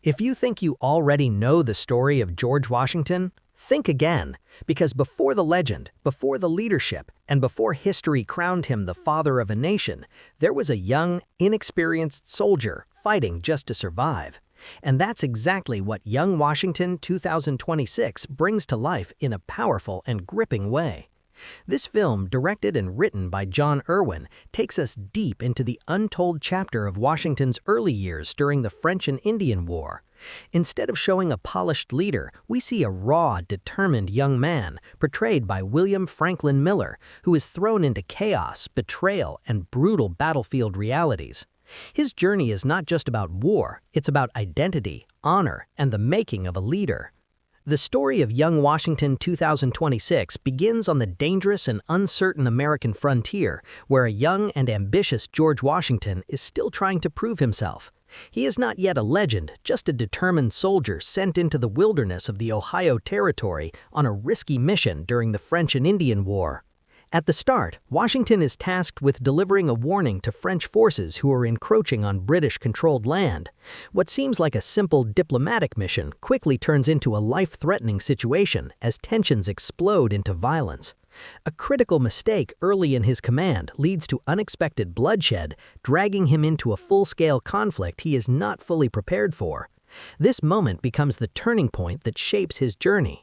If you think you already know the story of George Washington, think again, because before the legend, before the leadership, and before history crowned him the father of a nation, there was a young, inexperienced soldier fighting just to survive. And that's exactly what Young Washington 2026 brings to life in a powerful and gripping way. This film, directed and written by Jon Erwin, takes us deep into the untold chapter of Washington's early years during the French and Indian War. Instead of showing a polished leader, we see a raw, determined young man, portrayed by William Franklyn-Miller, who is thrown into chaos, betrayal, and brutal battlefield realities. His journey is not just about war, it's about identity, honor, and the making of a leader. The story of Young Washington 2026 begins on the dangerous and uncertain American frontier, where a young and ambitious George Washington is still trying to prove himself. He is not yet a legend, just a determined soldier sent into the wilderness of the Ohio Territory on a risky mission during the French and Indian War. At the start, Washington is tasked with delivering a warning to French forces who are encroaching on British-controlled land. What seems like a simple diplomatic mission quickly turns into a life-threatening situation as tensions explode into violence. A critical mistake early in his command leads to unexpected bloodshed, dragging him into a full-scale conflict he is not fully prepared for. This moment becomes the turning point that shapes his journey.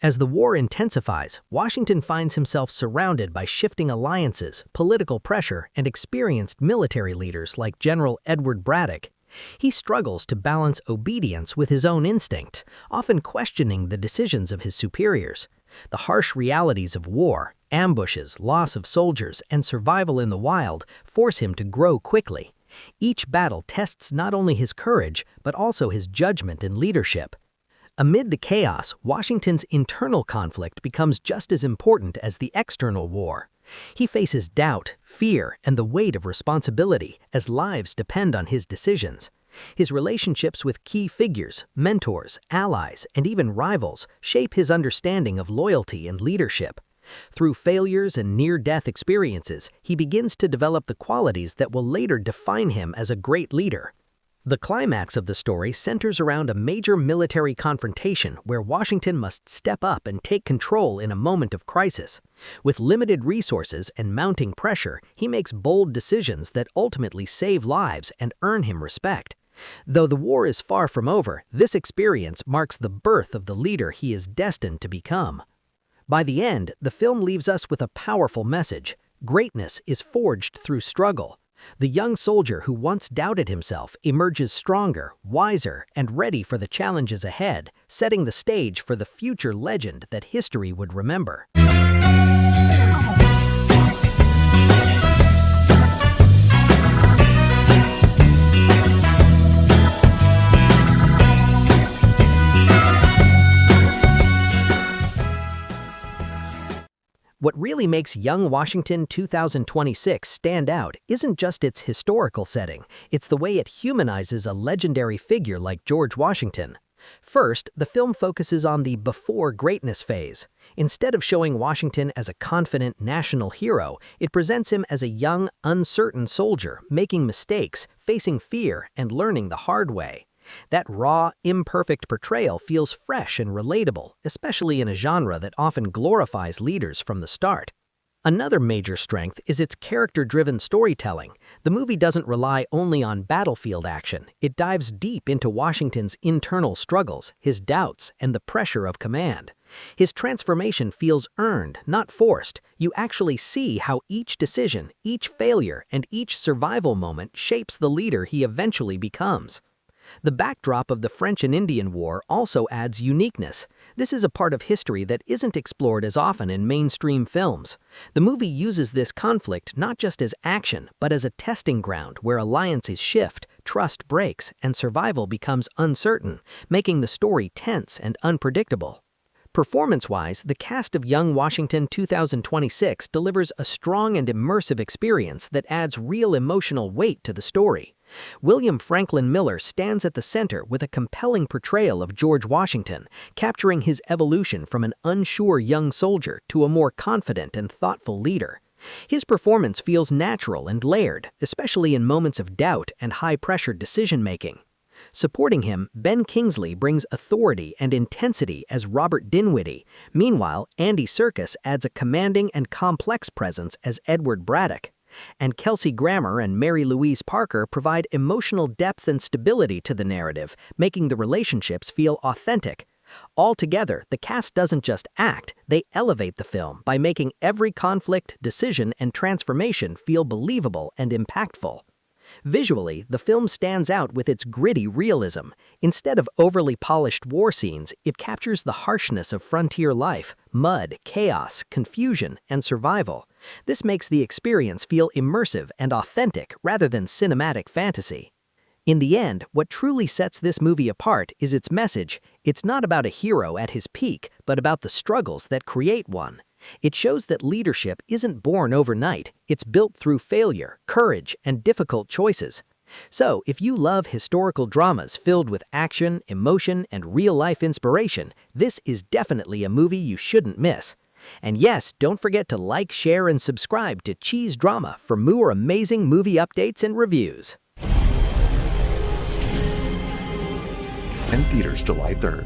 As the war intensifies, Washington finds himself surrounded by shifting alliances, political pressure, and experienced military leaders like General Edward Braddock. He struggles to balance obedience with his own instincts, often questioning the decisions of his superiors. The harsh realities of war, ambushes, loss of soldiers, and survival in the wild force him to grow quickly. Each battle tests not only his courage, but also his judgment and leadership. Amid the chaos, Washington's internal conflict becomes just as important as the external war. He faces doubt, fear, and the weight of responsibility as lives depend on his decisions. His relationships with key figures, mentors, allies, and even rivals shape his understanding of loyalty and leadership. Through failures and near-death experiences, he begins to develop the qualities that will later define him as a great leader. The climax of the story centers around a major military confrontation where Washington must step up and take control in a moment of crisis. With limited resources and mounting pressure, he makes bold decisions that ultimately save lives and earn him respect. Though the war is far from over, this experience marks the birth of the leader he is destined to become. By the end, the film leaves us with a powerful message. Greatness is forged through struggle. The young soldier who once doubted himself emerges stronger, wiser, and ready for the challenges ahead, setting the stage for the future legend that history would remember. What really makes Young Washington 2026 stand out isn't just its historical setting, it's the way it humanizes a legendary figure like George Washington. First, the film focuses on the before greatness phase. Instead of showing Washington as a confident national hero, it presents him as a young, uncertain soldier, making mistakes, facing fear, and learning the hard way. That raw, imperfect portrayal feels fresh and relatable, especially in a genre that often glorifies leaders from the start. Another major strength is its character-driven storytelling. The movie doesn't rely only on battlefield action. It dives deep into Washington's internal struggles, his doubts, and the pressure of command. His transformation feels earned, not forced. You actually see how each decision, each failure, and each survival moment shapes the leader he eventually becomes. The backdrop of the French and Indian War also adds uniqueness. This is a part of history that isn't explored as often in mainstream films. The movie uses this conflict not just as action, but as a testing ground where alliances shift, trust breaks, and survival becomes uncertain, making the story tense and unpredictable. Performance-wise, the cast of Young Washington 2026 delivers a strong and immersive experience that adds real emotional weight to the story. William Franklyn-Miller stands at the center with a compelling portrayal of George Washington, capturing his evolution from an unsure young soldier to a more confident and thoughtful leader. His performance feels natural and layered, especially in moments of doubt and high-pressure decision-making. Supporting him, Ben Kingsley brings authority and intensity as Robert Dinwiddie. Meanwhile, Andy Serkis adds a commanding and complex presence as Edward Braddock. And Kelsey Grammer and Mary-Louise Parker provide emotional depth and stability to the narrative, making the relationships feel authentic. Altogether, the cast doesn't just act, they elevate the film by making every conflict, decision, and transformation feel believable and impactful. Visually, the film stands out with its gritty realism. Instead of overly polished war scenes, it captures the harshness of frontier life, mud, chaos, confusion, and survival. This makes the experience feel immersive and authentic rather than cinematic fantasy. In the end, what truly sets this movie apart is its message. It's not about a hero at his peak, but about the struggles that create one. It shows that leadership isn't born overnight, it's built through failure, courage, and difficult choices. So, if you love historical dramas filled with action, emotion, and real-life inspiration, this is definitely a movie you shouldn't miss. And yes, don't forget to like, share, and subscribe to CheezeDrama for more amazing movie updates and reviews. In theaters July 3rd.